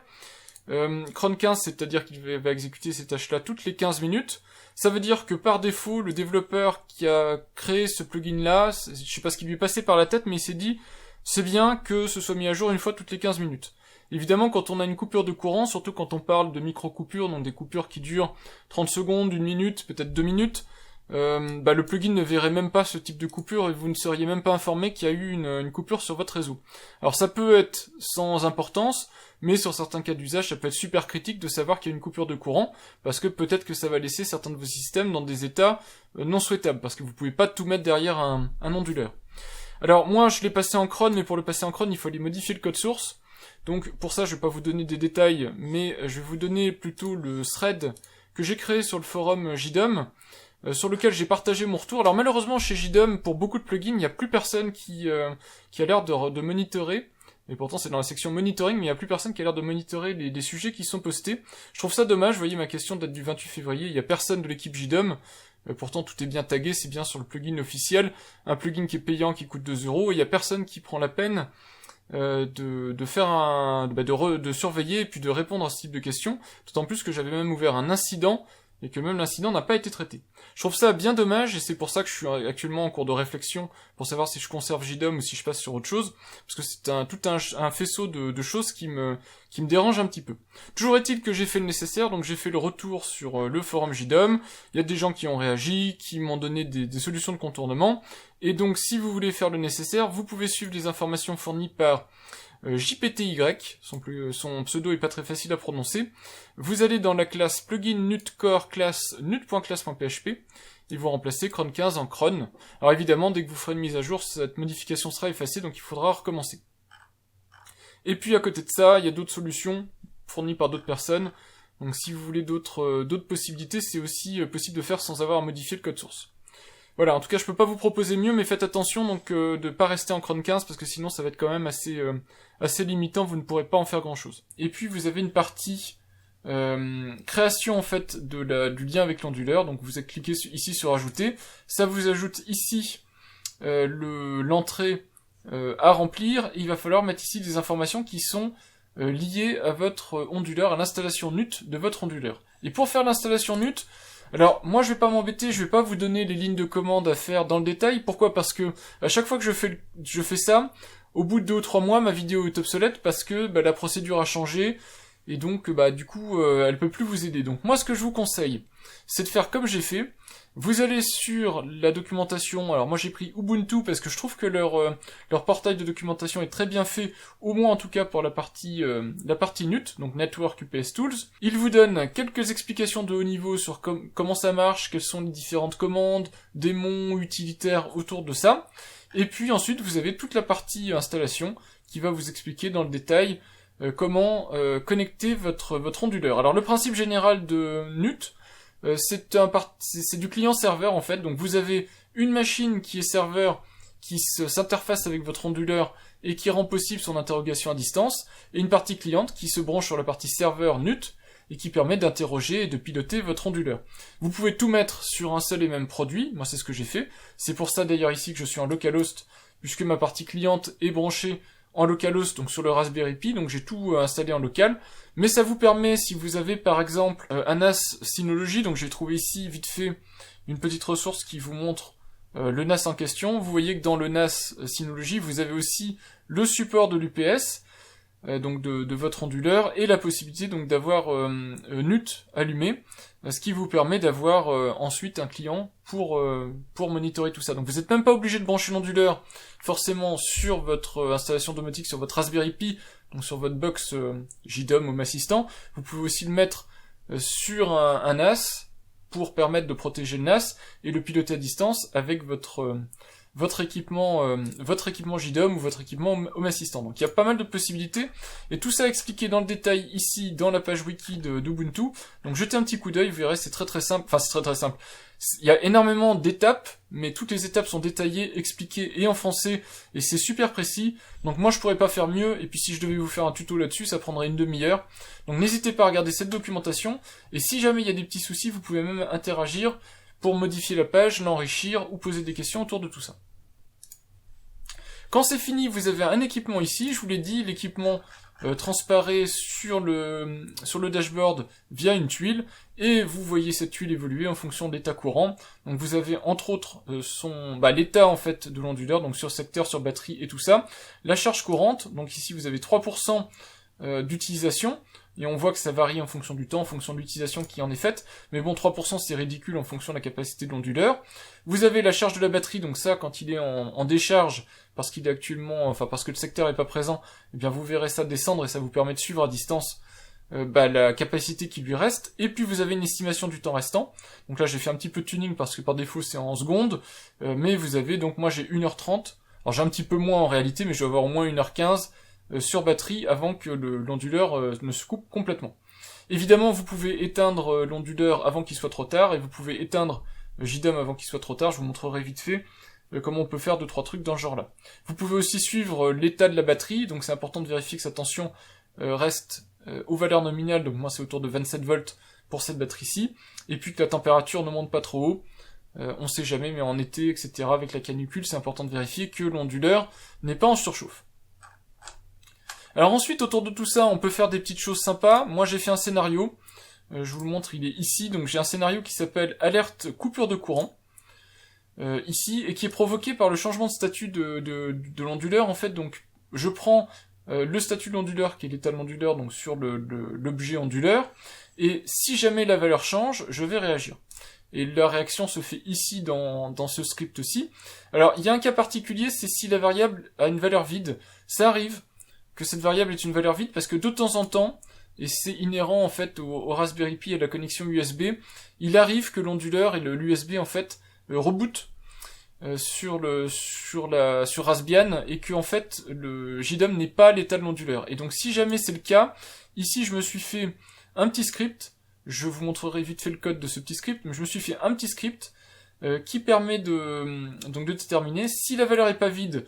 Cron 15, c'est-à-dire qu'il va exécuter ces tâches-là toutes les 15 minutes. Ça veut dire que par défaut, le développeur qui a créé ce plugin-là, je sais pas ce qui lui est passé par la tête, mais il s'est dit, c'est bien que ce soit mis à jour une fois toutes les 15 minutes. Évidemment, quand on a une coupure de courant, surtout quand on parle de micro-coupures, donc des coupures qui durent 30 secondes, 1 minute, peut-être 2 minutes, le plugin ne verrait même pas ce type de coupure et vous ne seriez même pas informé qu'il y a eu une coupure sur votre réseau. Alors ça peut être sans importance, mais sur certains cas d'usage, ça peut être super critique de savoir qu'il y a une coupure de courant, parce que peut-être que ça va laisser certains de vos systèmes dans des états non souhaitables, parce que vous pouvez pas tout mettre derrière un onduleur. Alors moi je l'ai passé en cron, mais pour le passer en cron, il faut aller modifier le code source. Donc pour ça je vais pas vous donner des détails, mais je vais vous donner plutôt le thread que j'ai créé sur le forum JDOM, sur lequel j'ai partagé mon retour. Alors malheureusement chez JDOM, pour beaucoup de plugins, il n'y a plus personne qui a l'air de monitorer. Et pourtant c'est dans la section monitoring, mais il n'y a plus personne qui a l'air de monitorer les sujets qui sont postés. Je trouve ça dommage, vous voyez ma question date du 28 février, il n'y a personne de l'équipe JDOM Pourtant tout est bien tagué, c'est bien sur le plugin officiel, un plugin qui est payant qui coûte 2 €, et il y a personne qui prend la peine de faire de surveiller et puis de répondre à ce type de questions, d'autant plus que j'avais même ouvert un incident et que même l'incident n'a pas été traité. Je trouve ça bien dommage, et c'est pour ça que je suis actuellement en cours de réflexion pour savoir si je conserve JDOM ou si je passe sur autre chose, parce que c'est un faisceau de choses qui me dérange un petit peu. Toujours est-il que j'ai fait le nécessaire, donc j'ai fait le retour sur le forum JDOM, il y a des gens qui ont réagi, qui m'ont donné des solutions de contournement, et donc si vous voulez faire le nécessaire, vous pouvez suivre les informations fournies par JPTY, son pseudo est pas très facile à prononcer. Vous allez dans la classe plugin nutcore class nut.class.php et vous remplacez cron 15 en cron. Alors évidemment, dès que vous ferez une mise à jour, cette modification sera effacée, donc il faudra recommencer. Et puis à côté de ça, il y a d'autres solutions fournies par d'autres personnes. Donc si vous voulez d'autres possibilités, c'est aussi possible de faire sans avoir à modifier le code source. Voilà, en tout cas, je peux pas vous proposer mieux, mais faites attention donc de pas rester en cron 15 parce que sinon ça va être quand même assez limitant, vous ne pourrez pas en faire grand chose. Et puis vous avez une partie création en fait du lien avec l'onduleur, donc vous cliquez ici sur ajouter, ça vous ajoute ici l'entrée à remplir, et il va falloir mettre ici des informations qui sont liées à votre onduleur, à l'installation NUT de votre onduleur. Et pour faire l'installation NUT, alors, moi je vais pas m'embêter, je vais pas vous donner les lignes de commande à faire dans le détail. Pourquoi ? Parce que à chaque fois que je fais ça, au bout de 2 ou 3 mois, ma vidéo est obsolète parce que la procédure a changé, et donc du coup elle peut plus vous aider. Donc moi ce que je vous conseille, c'est de faire comme j'ai fait. Vous allez sur la documentation, alors moi j'ai pris Ubuntu parce que je trouve que leur portail de documentation est très bien fait, au moins en tout cas pour la partie NUT, donc Network UPS Tools. Il vous donne quelques explications de haut niveau sur comment ça marche, quelles sont les différentes commandes, démons, utilitaires autour de ça. Et puis ensuite vous avez toute la partie installation qui va vous expliquer dans le détail comment connecter votre onduleur. Alors le principe général de NUT, c'est du client-serveur en fait, donc vous avez une machine qui est serveur, qui s'interface avec votre onduleur et qui rend possible son interrogation à distance, et une partie cliente qui se branche sur la partie serveur NUT et qui permet d'interroger et de piloter votre onduleur. Vous pouvez tout mettre sur un seul et même produit, moi c'est ce que j'ai fait, c'est pour ça d'ailleurs ici que je suis en localhost, puisque ma partie cliente est branchée en localhost, donc sur le Raspberry Pi, donc j'ai tout installé en local, mais ça vous permet, si vous avez par exemple un NAS Synology, donc j'ai trouvé ici vite fait une petite ressource qui vous montre le NAS en question, vous voyez que dans le NAS Synology, vous avez aussi le support de l'UPS, donc de votre onduleur, et la possibilité donc d'avoir NUT allumé, ce qui vous permet d'avoir ensuite un client pour monitorer tout ça. Donc vous n'êtes même pas obligé de brancher l'onduleur forcément sur votre installation domotique, sur votre Raspberry Pi, donc sur votre box JDOM Home Assistant. Vous pouvez aussi le mettre sur un NAS pour permettre de protéger le NAS et le piloter à distance avec votre équipement JDOM ou votre équipement Home Assistant. Donc il y a pas mal de possibilités, et tout ça expliqué dans le détail ici dans la page wiki d'Ubuntu. Donc jetez un petit coup d'œil, vous verrez, c'est très simple, enfin c'est très simple. Il y a énormément d'étapes, mais toutes les étapes sont détaillées, expliquées et en français, et c'est super précis. Donc moi je pourrais pas faire mieux, et puis si je devais vous faire un tuto là-dessus, ça prendrait une demi-heure. Donc n'hésitez pas à regarder cette documentation, et si jamais il y a des petits soucis, vous pouvez même interagir pour modifier la page, l'enrichir, ou poser des questions autour de tout ça. Quand c'est fini, vous avez un équipement ici, je vous l'ai dit, l'équipement transparaît sur le dashboard via une tuile, et vous voyez cette tuile évoluer en fonction de l'état courant. Donc vous avez entre autres l'état en fait de l'onduleur, donc sur secteur, sur batterie et tout ça, la charge courante, donc ici vous avez 3% d'utilisation, et on voit que ça varie en fonction du temps, en fonction de l'utilisation qui en est faite, mais bon, 3% c'est ridicule en fonction de la capacité de l'onduleur. Vous avez la charge de la batterie, donc ça, quand il est en décharge, parce qu'il est actuellement, parce que le secteur est pas présent, eh bien vous verrez ça descendre, et ça vous permet de suivre à distance la capacité qui lui reste. Et puis vous avez une estimation du temps restant, donc là j'ai fait un petit peu de tuning, parce que par défaut c'est en secondes, mais vous avez, donc moi j'ai 1h30, alors j'ai un petit peu moins en réalité, mais je vais avoir au moins 1h15, sur batterie avant que l'onduleur ne se coupe complètement. Évidemment, vous pouvez éteindre l'onduleur avant qu'il soit trop tard, et vous pouvez éteindre JDOM avant qu'il soit trop tard. Je vous montrerai vite fait comment on peut faire 2-3 trucs dans ce genre-là. Vous pouvez aussi suivre l'état de la batterie, donc c'est important de vérifier que sa tension reste aux valeurs nominales, donc moi c'est autour de 27 volts pour cette batterie-ci, et puis que la température ne monte pas trop haut. On sait jamais, mais en été, etc., avec la canicule, c'est important de vérifier que l'onduleur n'est pas en surchauffe. Alors ensuite, autour de tout ça, on peut faire des petites choses sympas. Moi, j'ai fait un scénario. Je vous le montre, il est ici. Donc j'ai un scénario qui s'appelle Alerte coupure de courant. Ici, et qui est provoqué par le changement de statut de l'onduleur, en fait. Donc je prends le statut de l'onduleur, qui est l'état de l'onduleur, donc sur l'objet onduleur, et si jamais la valeur change, je vais réagir. Et la réaction se fait ici dans ce script-ci. Alors, il y a un cas particulier, c'est si la variable a une valeur vide. Ça arrive que cette variable est une valeur vide, parce que de temps en temps, et c'est inhérent en fait au Raspberry Pi et à la connexion USB, il arrive que l'onduleur et l'USB en fait rebootent sur Raspbian, et que en fait le JDOM n'est pas l'état de l'onduleur. Et donc si jamais c'est le cas, ici je me suis fait un petit script, je vous montrerai vite fait le code de ce petit script, mais je me suis fait un petit script qui permet de déterminer si la valeur est pas vide.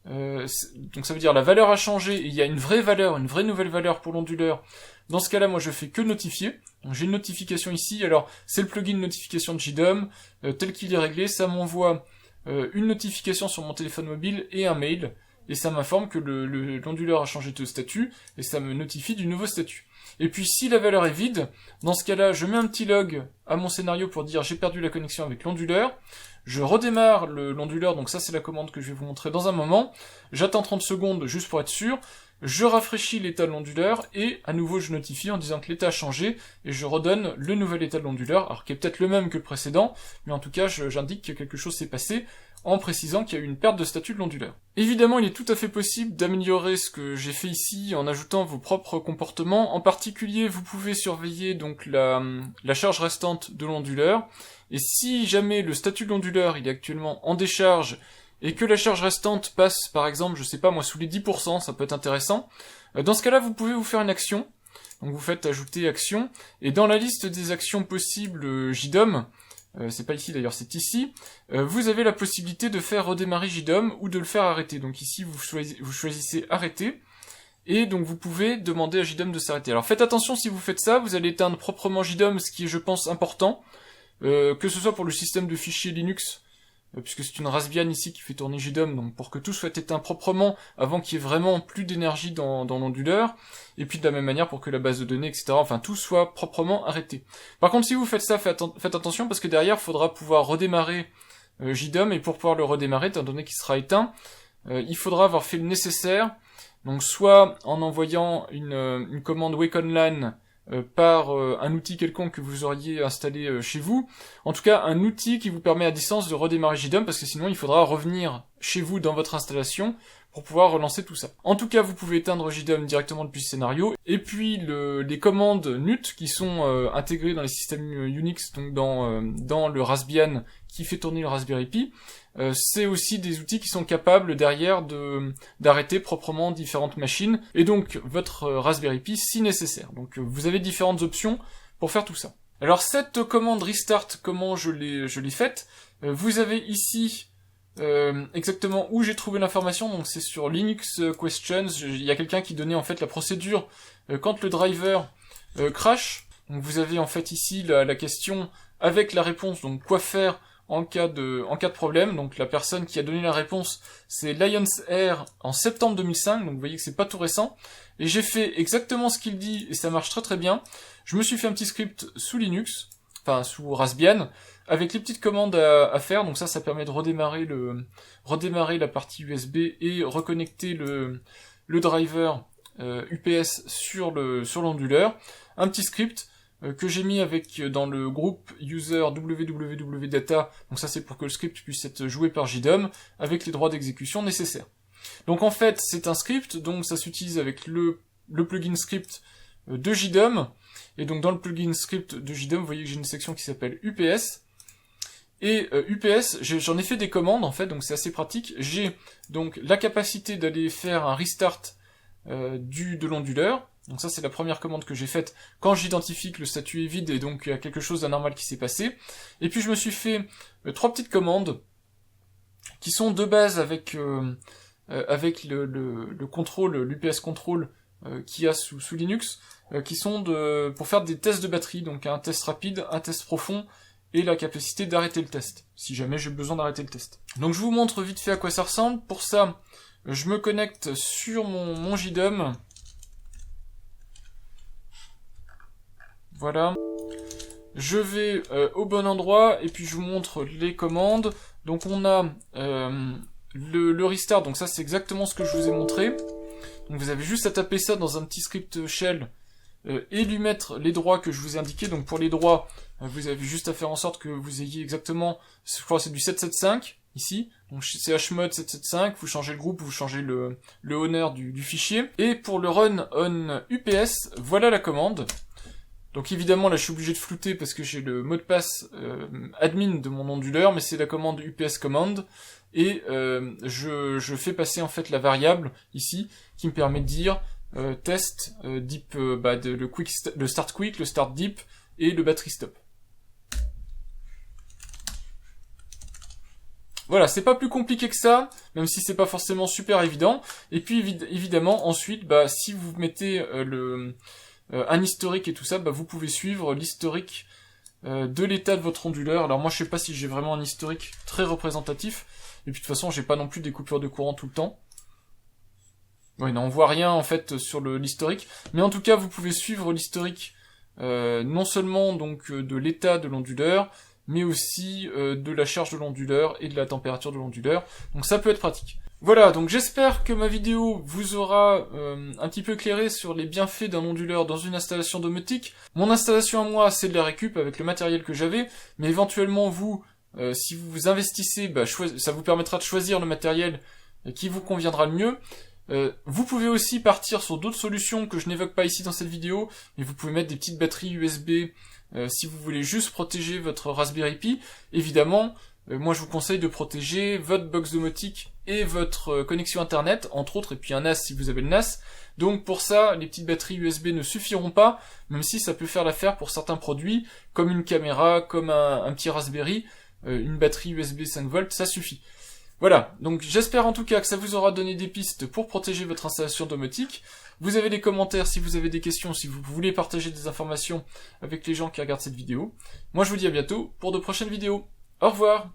Donc ça veut dire la valeur a changé et il y a une vraie valeur, une vraie nouvelle valeur pour l'onduleur. Dans ce cas-là, moi je fais que notifier. Donc j'ai une notification ici. Alors c'est le plugin notification de JDOM tel qu'il est réglé. Ça m'envoie une notification sur mon téléphone mobile et un mail. Et ça m'informe que l'onduleur a changé de statut et ça me notifie du nouveau statut. Et puis si la valeur est vide, dans ce cas-là, je mets un petit log à mon scénario pour dire j'ai perdu la connexion avec l'onduleur. Je redémarre l'onduleur, donc ça c'est la commande que je vais vous montrer dans un moment. J'attends 30 secondes juste pour être sûr. Je rafraîchis l'état de l'onduleur et à nouveau je notifie en disant que l'état a changé et je redonne le nouvel état de l'onduleur, alors qui est peut-être le même que le précédent, mais en tout cas j'indique que quelque chose s'est passé en précisant qu'il y a eu une perte de statut de l'onduleur. Évidemment, il est tout à fait possible d'améliorer ce que j'ai fait ici en ajoutant vos propres comportements. En particulier, vous pouvez surveiller donc la charge restante de l'onduleur. Et si jamais le statut de l'onduleur il est actuellement en décharge et que la charge restante passe par exemple, je sais pas moi, sous les 10%, ça peut être intéressant, dans ce cas-là vous pouvez vous faire une action. Donc vous faites ajouter action, et dans la liste des actions possibles JDOM, c'est pas ici d'ailleurs, c'est ici, vous avez la possibilité de faire redémarrer JDOM ou de le faire arrêter. Donc ici vous choisissez arrêter, et donc vous pouvez demander à JDOM de s'arrêter. Alors faites attention, si vous faites ça, vous allez éteindre proprement JDOM, ce qui est je pense important, que ce soit pour le système de fichiers Linux, puisque c'est une Raspbian ici qui fait tourner JDOM, donc pour que tout soit éteint proprement avant qu'il y ait vraiment plus d'énergie dans l'onduleur, et puis de la même manière pour que la base de données, etc., enfin tout soit proprement arrêté. Par contre, si vous faites ça, faites attention, parce que derrière, il faudra pouvoir redémarrer JDOM, et pour pouvoir le redémarrer, étant donné qu'il sera éteint, il faudra avoir fait le nécessaire, donc soit en envoyant une commande wakeOnLAN par un outil quelconque que vous auriez installé chez vous, en tout cas un outil qui vous permet à distance de redémarrer JDOM, parce que sinon il faudra revenir chez vous dans votre installation pour pouvoir relancer tout ça. En tout cas, vous pouvez éteindre JDOM directement depuis ce scénario, et puis les commandes NUT qui sont intégrées dans les systèmes Unix, donc dans le Raspbian qui fait tourner le Raspberry Pi, c'est aussi des outils qui sont capables derrière d'arrêter proprement différentes machines, et donc votre Raspberry Pi si nécessaire. Donc vous avez différentes options pour faire tout ça. Alors cette commande restart, comment je l'ai faite, vous avez ici exactement où j'ai trouvé l'information, donc c'est sur Linux Questions. Il y a quelqu'un qui donnait en fait la procédure quand le driver crash. Donc vous avez en fait ici la question avec la réponse, donc quoi faire en cas de problème. Donc la personne qui a donné la réponse, c'est Lions Air en septembre 2005, donc vous voyez que c'est pas tout récent. Et j'ai fait exactement ce qu'il dit, et ça marche très très bien. Je me suis fait un petit script sous Linux, enfin sous Raspbian, avec les petites commandes à faire. Donc ça permet de redémarrer la partie USB et reconnecter le driver UPS sur l'onduleur. Un petit script que j'ai mis dans le groupe user www.data, donc ça c'est pour que le script puisse être joué par JDOM, avec les droits d'exécution nécessaires. Donc en fait c'est un script, donc ça s'utilise avec le plugin script de JDOM, et donc dans le plugin script de JDOM, vous voyez que j'ai une section qui s'appelle UPS, et UPS, j'en ai fait des commandes en fait, donc c'est assez pratique. J'ai donc la capacité d'aller faire un restart de l'onduleur. Donc ça c'est la première commande que j'ai faite quand j'identifie que le statut est vide et donc il y a quelque chose d'anormal qui s'est passé. Et puis je me suis fait 3 petites commandes qui sont de base avec le contrôle, l'UPS control qu'il y a sous Linux, qui sont pour faire des tests de batterie, donc un test rapide, un test profond et la capacité d'arrêter le test, si jamais j'ai besoin d'arrêter le test. Donc je vous montre vite fait à quoi ça ressemble. Pour ça, je me connecte sur mon JDOM. Voilà. Je vais au bon endroit, et puis je vous montre les commandes. Donc on a le restart, donc ça c'est exactement ce que je vous ai montré. Donc vous avez juste à taper ça dans un petit script shell, et lui mettre les droits que je vous ai indiqués. Donc pour les droits, vous avez juste à faire en sorte que vous ayez exactement, je crois que c'est du 775, ici. Donc c'est hmod 775, vous changez le groupe, vous changez le owner du fichier. Et pour le run on UPS, voilà la commande. Donc évidemment là je suis obligé de flouter parce que j'ai le mot de passe admin de mon onduleur, mais c'est la commande UPS command. Et je fais passer en fait la variable ici, qui me permet de dire test deep, le start quick, le start deep et le battery stop. Voilà, c'est pas plus compliqué que ça, même si c'est pas forcément super évident. Et puis évidemment ensuite, si vous mettez un historique et tout ça, vous pouvez suivre l'historique de l'état de votre onduleur. Alors moi je sais pas si j'ai vraiment un historique très représentatif, et puis de toute façon j'ai pas non plus des coupures de courant tout le temps. Ouais, non, on voit rien en fait sur l'historique, mais en tout cas vous pouvez suivre l'historique non seulement donc de l'état de l'onduleur, mais aussi de la charge de l'onduleur et de la température de l'onduleur. Donc ça peut être pratique. Voilà, donc j'espère que ma vidéo vous aura un petit peu éclairé sur les bienfaits d'un onduleur dans une installation domotique. Mon installation à moi, c'est de la récup avec le matériel que j'avais, mais éventuellement vous, si vous investissez, ça vous permettra de choisir le matériel qui vous conviendra le mieux. Vous pouvez aussi partir sur d'autres solutions que je n'évoque pas ici dans cette vidéo, mais vous pouvez mettre des petites batteries USB si vous voulez juste protéger votre Raspberry Pi. Évidemment, moi je vous conseille de protéger votre box domotique et votre connexion internet, entre autres, et puis un NAS si vous avez le NAS. Donc pour ça, les petites batteries USB ne suffiront pas, même si ça peut faire l'affaire pour certains produits, comme une caméra, comme un petit Raspberry, une batterie USB 5V, ça suffit. Voilà, donc j'espère en tout cas que ça vous aura donné des pistes pour protéger votre installation domotique. Vous avez des commentaires si vous avez des questions, si vous voulez partager des informations avec les gens qui regardent cette vidéo. Moi je vous dis à bientôt pour de prochaines vidéos. Au revoir!